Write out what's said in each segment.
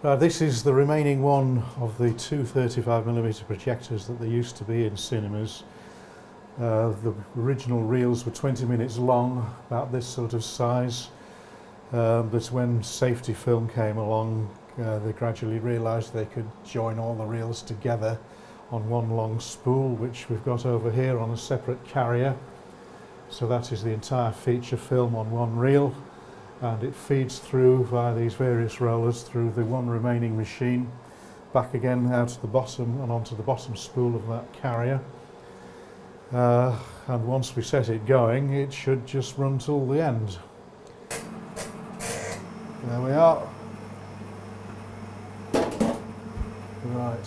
This is the remaining one of the two 35mm projectors that there used to be in cinemas. The original reels were 20 minutes long, about this sort of size, but when safety film came along, they gradually realised they could join all the reels together on one long spool, which we've got over here on a separate carrier. So that is the entire feature film on one reel, and it feeds through via these various rollers through the one remaining machine, back again out to the bottom and onto the bottom spool of that carrier. And once we set it going, it should just run till the end. There we are. Right.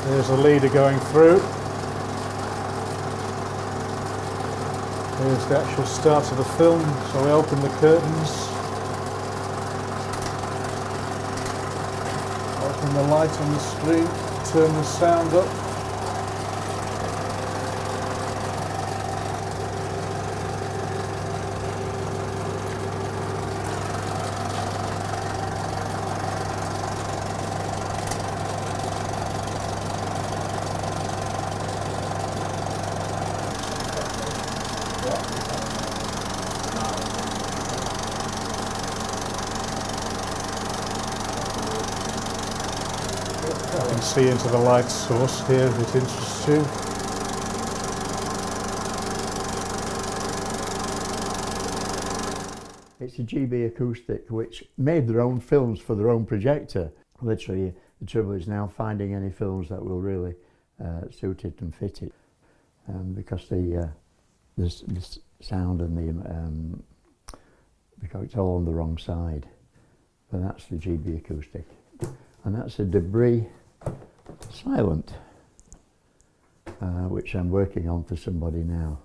There's a leader going through. Here's the actual start of the film. So we open the curtains, open the light on the screen, turn the sound up. You can see into the light source here if it interests you. It's a GB acoustic which made their own films for their own projector. Literally, the trouble is now finding any films that will really suit it and fit it, because the sound and because it's all on the wrong side. But that's the GB acoustic, and that's a Debris Silent, which I'm working on for somebody now.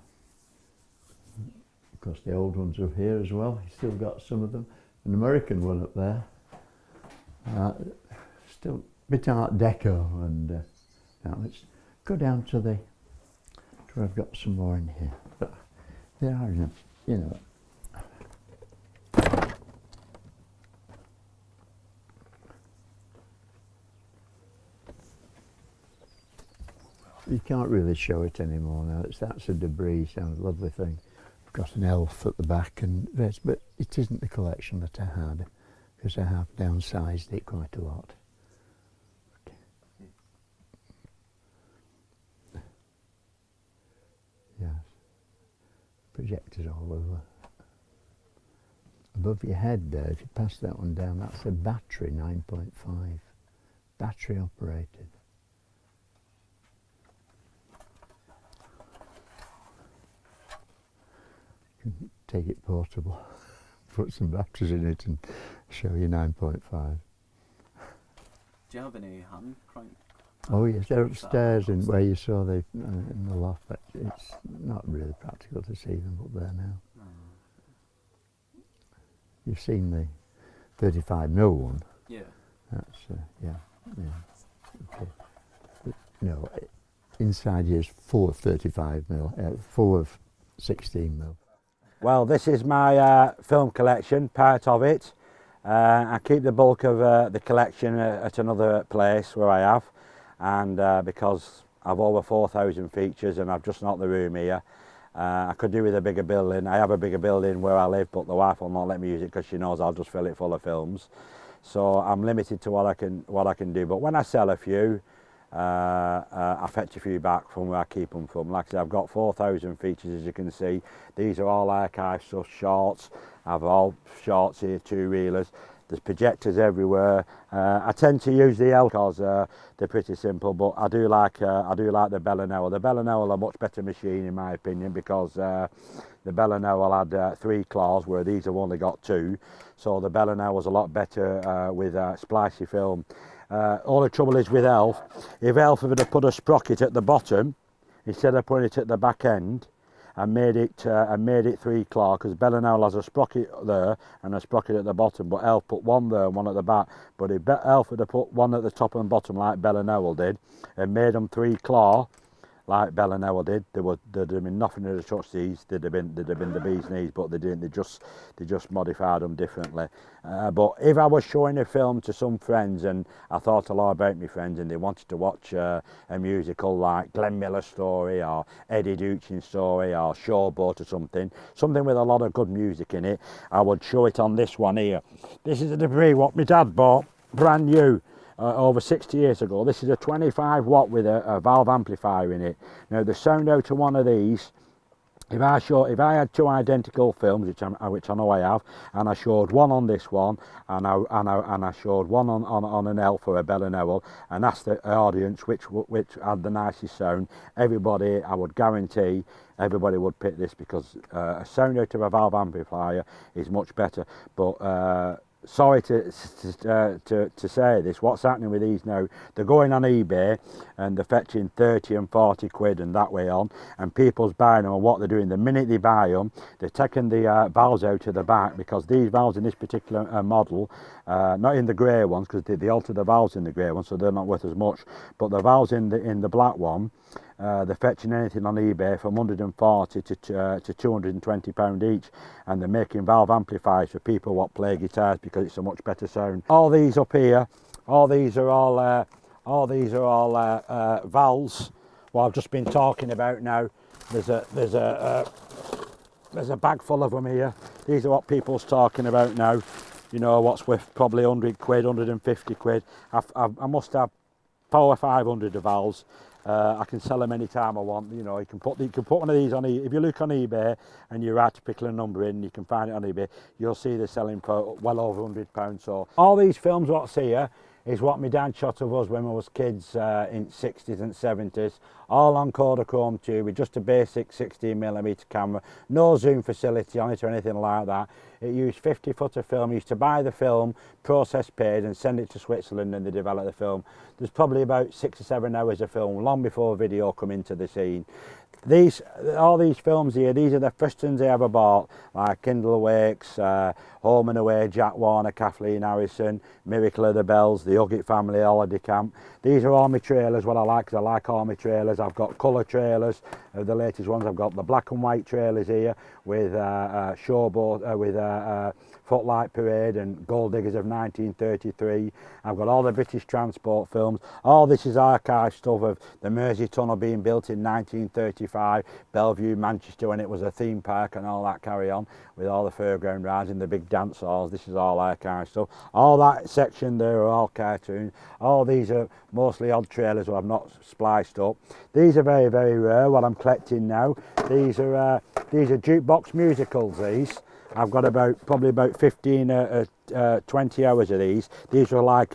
Of course, the old ones are here as well. He's still got some of them. An American one up there. Still a bit Art Deco. And now let's go down to the. I've got some more in here. But there are enough, you know. You can't really show it anymore now. That's a Debris. Sounds a lovely thing. I've got an elf at the back, and but it isn't the collection that I had, because I have downsized it quite a lot. Yes, projectors all over. Above your head there, if you pass that one down, that's a battery 9.5, battery operated. You can take it portable, put some batteries in it and show you 9.5. Do you have any hand crank? Oh yes, they're upstairs in where you saw the in the loft, but it's not really practical to see them up there now. You've seen the 35mm one. Yeah. That's yeah. Okay. But, no, inside here is full of 35mm, full of 16mm. Well, this is my film collection, part of it. I keep the bulk of the collection at another place where I have, and because I've over 4,000 features and I've just not the room here, I could do with a bigger building. I have a bigger building where I live, but the wife will not let me use it because she knows I'll just fill it full of films. So I'm limited to what I can do. But when I sell a few, I fetch a few back from where I keep them from. Like I said, I've got 4,000 features, as you can see. These are all archive stuff, shorts. I've all shorts here, two-reelers. There's projectors everywhere. I tend to use the L because they're pretty simple, but I do like the Bell & Howell. The Bell & Howell are a much better machine in my opinion, because the Bell & Howell had 3 claws where these have only got 2. So the Bell & Howell's a lot better with splicey film. All the trouble is with Elf, if Elf had put a sprocket at the bottom instead of putting it at the back end, and made it 3 claw, because Bellinowell has a sprocket there and a sprocket at the bottom, but Elf put one there and one at the back. But if Elf had put one at the top and bottom like Bellinowell did, and made them 3 claw like Bellinowell did, there'd have been nothing to touch these. They'd have been the bee's knees, but they didn't. They just modified them differently. But if I was showing a film to some friends, and I thought a lot about my friends, and they wanted to watch a musical like Glenn Miller's Story or Eddie Duchin's Story or Showboat or something with a lot of good music in it, I would show it on this one here. This is a Debris what my dad bought, brand new. Over 60 years ago. This is a 25 watt with a valve amplifier in it. Now the sound out of one of these, if I had 2 identical films, which I know I have, and I showed one on this one, and I showed one on an Elf or a Bellinowell, and asked the audience which had the nicest sound, everybody, I would guarantee, everybody would pick this, because a sound out of a valve amplifier is much better. But sorry to say this, what's happening with these now, they're going on eBay and they're fetching 30 and 40 quid and that way on, and people's buying them, and what they're doing, the minute they buy them, they're taking the valves out of the back, because these valves in this particular model, not in the grey ones, because they alter the valves in the grey ones, so they're not worth as much, but the valves in the black one, they're fetching anything on eBay from 140 to £220 each, and they're making valve amplifiers for people what play guitars, because it's a much better sound. All these up here, these are all valves what I've just been talking about now. There's a bag full of them here. These are what people's talking about now. You know, what's worth probably 100 quid, 150 quid. I must have 400 or 500 of valves. I can sell them any time I want. You know, you can put one of these on if you look on eBay and you write a particular number in, you can find it on eBay. You'll see they're selling for well over £100. So all these films what's here is what my dad shot of us when we was kids in 60s and 70s, all on Kodachrome tube with just a basic 16mm camera, no zoom facility on it or anything like that. It used 50 foot of film. You used to buy the film, process paid, and send it to Switzerland, and they developed the film. There's probably about 6 or 7 hours of film, long before video come into the scene. All these films here, these are the first ones I ever bought, like Kindle Awakes, Home and Away, Jack Warner, Kathleen Harrison, Miracle of the Bells, The Huggett Family Holiday Camp. These are all my trailers, what I like, because I like all my trailers. I've got colour trailers, the latest ones. I've got the black and white trailers here with Showboat, with Footlight Parade and Gold Diggers of 1933. I've got all the British transport films. All this is archive stuff of the Mersey Tunnel being built in 1935, Bellevue, Manchester, when it was a theme park and all that carry on, with all the fairground rides and the big dance halls. This is all archive stuff. All that section there are all cartoons. All these are mostly odd trailers that I've not spliced up. These are very, very rare, what I'm collecting now. These are jukebox musicals, these. I've got probably about 15 20 hours of these. These are like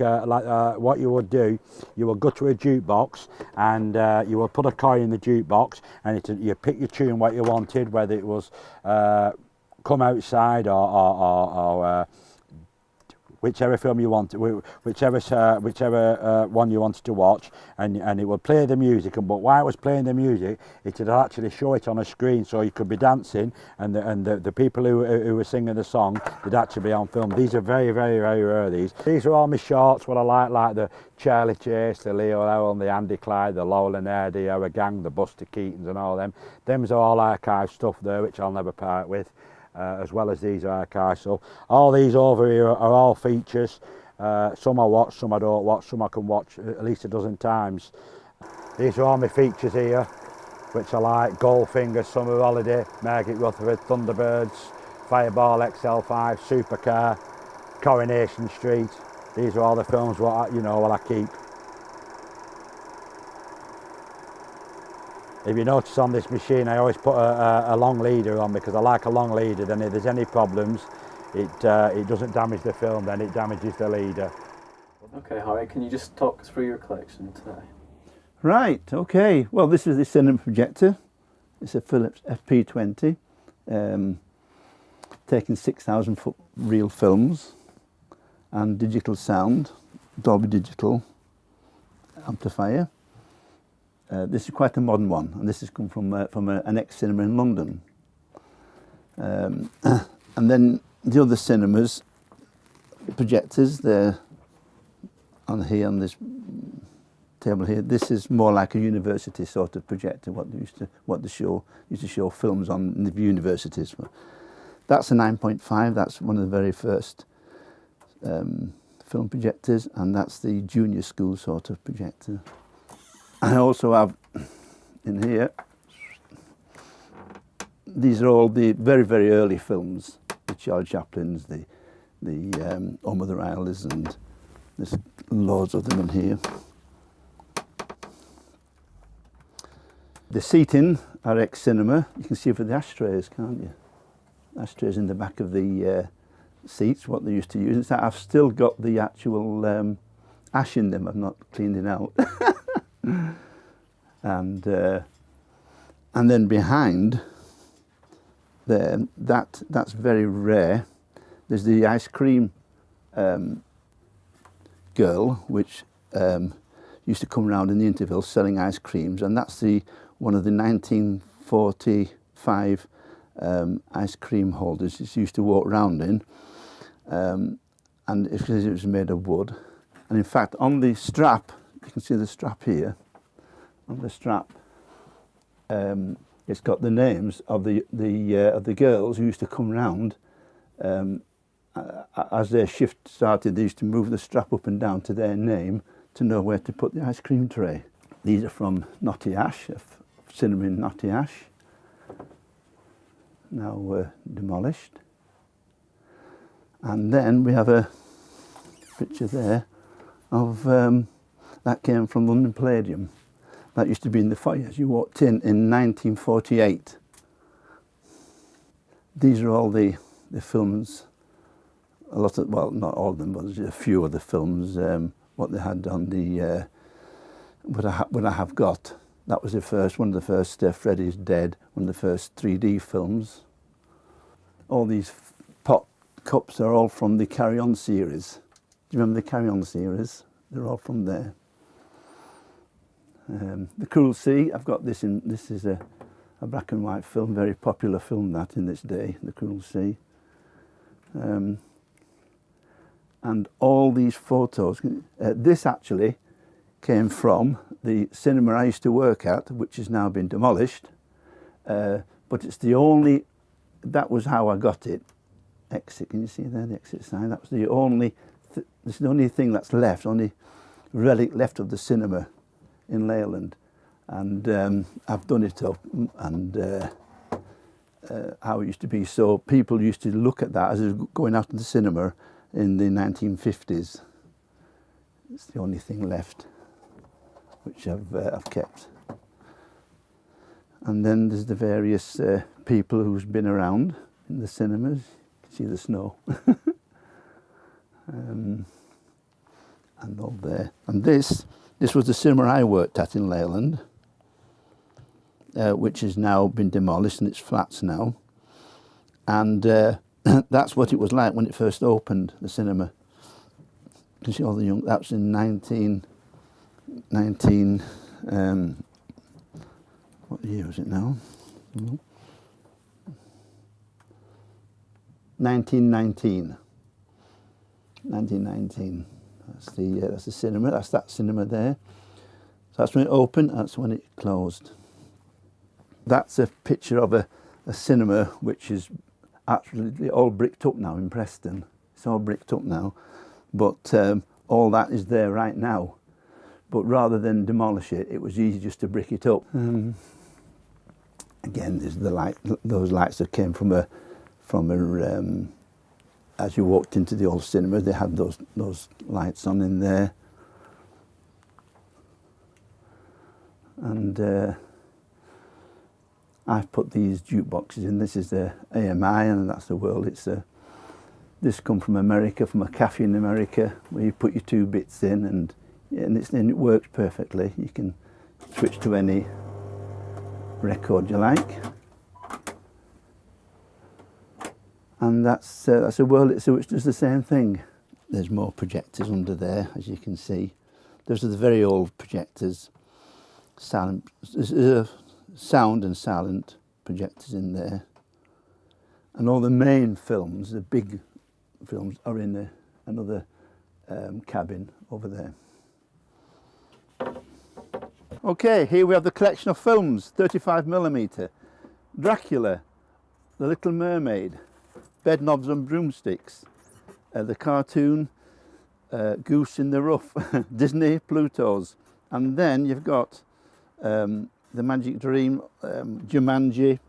what you would do, you would go to a jukebox and you would put a coin in the jukebox, and you pick your tune what you wanted, whether it was Come Outside or whichever film you wanted, whichever one you wanted to watch, and it would play the music. But while it was playing the music, it would actually show it on a screen, so you could be dancing, and the people who were singing the song would actually be on film. These are very, very, very rare. These are all my shorts. What I like the Charlie Chase, the Leo Howell, the Andy Clyde, the Laurel and Hardy, our gang, the Buster Keatons, and all them. Them's all archive stuff there, which I'll never part with. As well as these archives. So all these over here are all features. Some I watch, some I don't watch, some I can watch at least a dozen times. These are all my features here, which I like: Goldfinger, Summer Holiday, Margaret Rutherford, Thunderbirds, Fireball XL5, Supercar, Coronation Street. These are all the films what I keep. If you notice on this machine, I always put a long leader on, because I like a long leader. Then if there's any problems, it doesn't damage the film, then it damages the leader. Okay, Harry, can you just talk us through your collection today? Right, okay. Well, this is the cinema projector. It's a Philips FP20, taking 6,000 foot reel films and digital sound, Dolby Digital amplifier. This is quite a modern one, and this has come from an ex-cinema in London. And then the other cinemas, projectors, they're on this table here. This is more like a university sort of projector, what they used to show films on in the universities. That's a 9.5, that's one of the very first film projectors, and that's the junior school sort of projector. I also have in here, these are all the very, very early films, the Charlie Chaplin's, the Oh Mother Isles, and there's loads of them in here. The seating are ex-cinema. You can see for the ashtrays, can't you? Ashtrays in the back of the seats, what they used to use. I've still got the actual ash in them. I've not cleaned it out. And then behind there, that's very rare. There's the ice cream girl, which used to come around in the interval selling ice creams, and that's one of the 1945 ice cream holders she used to walk around in, and it was made of wood. And in fact, on the strap, you can see the strap here. On the strap, it's got the names of the girls who used to come round. As their shift started, they used to move the strap up and down to their name to know where to put the ice cream tray. These are from Knotty Ash, a cinema in Knotty Ash, now demolished. And then we have a picture there of that came from London Palladium. That used to be in the foyer as you walked in 1948. These are all the films, a lot of, well, not all of them, but a few of the films, what they had on the, what I have got. That was one of the first Freddy's Dead, one of the first 3D films. All these pop cups are all from the Carry On series. Do you remember the Carry On series? They're all from there. The Cruel Sea, I've got this in, this is a black and white film, very popular film that in this day, The Cruel Sea. And all these photos, this actually came from the cinema I used to work at, which has now been demolished, but it's the only, that was how I got it. Exit, can you see there, the exit sign? That was the only, this is the only thing that's left, only relic left of the cinema in Leyland. And I've done it up, and how it used to be. So people used to look at that as it was going out to the cinema in the 1950s. It's the only thing left, which I've kept. And then there's the various people who's been around in the cinemas. You can see the snow. And all there. And this was the cinema I worked at in Leyland, which has now been demolished and it's flats now. And that's what it was like when it first opened, the cinema. You can see all the young, that was in 19, what year was it now? 1919. 1919. That's the cinema. That's that cinema there. So that's when it opened. That's when it closed. That's a picture of a cinema which is actually all bricked up now in Preston. It's all bricked up now, but all that is there right now. But rather than demolish it, it was easy just to brick it up. Again, there's the light. Those lights that came from a as you walked into the old cinema, they had those lights on in there. And I've put these jukeboxes in. This is the AMI, and that's the world. This come from America, from a cafe in America, where you put your 2 bits in, and it works perfectly. You can switch to any record you like. And that's a world which does the same thing. There's more projectors under there, as you can see. Those are the very old projectors. silent, there's sound and silent projectors in there. And all the main films, the big films, are in another cabin over there. Okay, here we have the collection of films, 35mm. Dracula, The Little Mermaid, Bedknobs and Broomsticks, the cartoon, Goose in the Rough, Disney, Pluto's. And then you've got The Magic Dream, Jumanji,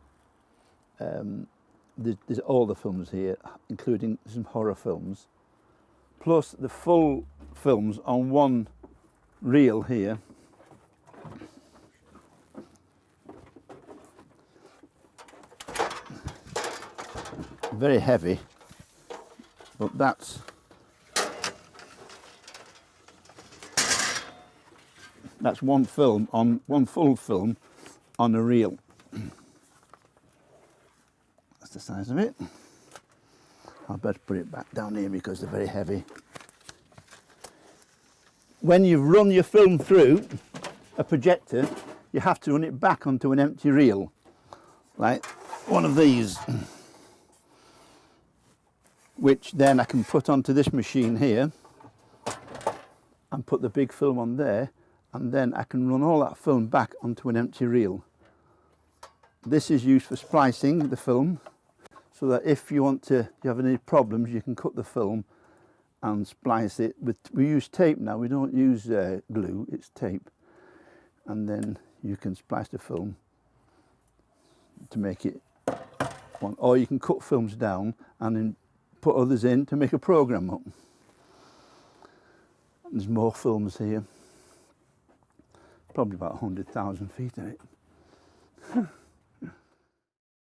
there's all the films here, including some horror films, plus the full films on one reel here. Very heavy, but that's one film on one full film on a reel. That's the size of it. I'll better put it back down here because they're very heavy. When you run your film through a projector, you have to run it back onto an empty reel, like one of these, which then I can put onto this machine here and put the big film on there, and then I can run all that film back onto an empty reel. This is used for splicing the film, so that if you have any problems, you can cut the film and splice it. We use tape now, we don't use glue, it's tape. And then you can splice the film to make it one. Or you can cut films down and then put others in to make a program up. There's more films here. Probably about 100,000 feet in it.